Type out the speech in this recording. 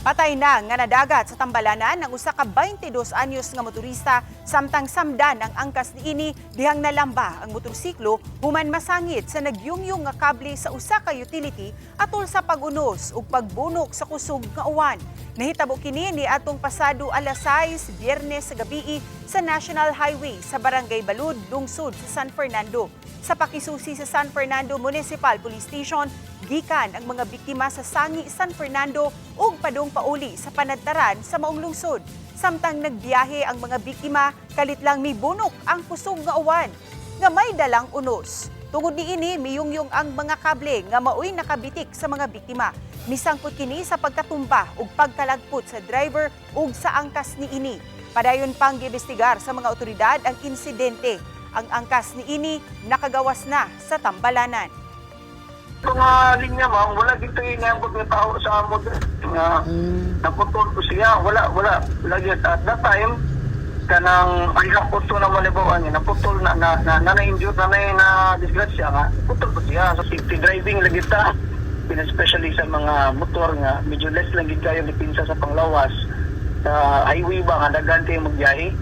Patay na nga nadagat sa Tambalanan ang usa ka 22 anyos nga motorista samtang samdan ang angkas niini dihang nalamba ang motorsiklo human masangit sa nagyungyong nga kable sa usa ka utility atol sa pag-unos ug pagbunok sa kusog nga uwan. Nahitabo kini ni atong pasado alas 6 Biyernes sa gabii sa National Highway sa Barangay Balud, lungsod sa San Fernando. Sa pakisusi sa San Fernando Municipal Police Station, gikan ang mga biktima sa Sangi, San Fernando ug padung pauli sa panadtaran sa maong lungsod. Samtang nagbiyahe ang mga biktima, kalit lang mibunok ang kusog nga uwan nga may dalang unos. Tungod niini miyungyong ang mga kable nga maoy nakabitik sa mga biktima. Misangkot kini sa pagkatumba ug pagkalagpot sa driver ug sa angkas niini. Padayon pang giimbestigar sa mga otoridad ang insidente. Ang angkas niini nakagawas na sa Tambalanan. Mga linya ma'am, wala dito inabot ng tao sa amod nga naputol ko siya. Wala lagi at that time kanang ang naputol na malibawaan niya, naputol na-injure na disgrasya nga, putol ko siya. So safety driving lagi ta, especially sa mga motor nga, medyo less lang gid kayo dipinsa sa panglawas sa highway ba nga daghan kayo magbiyahe.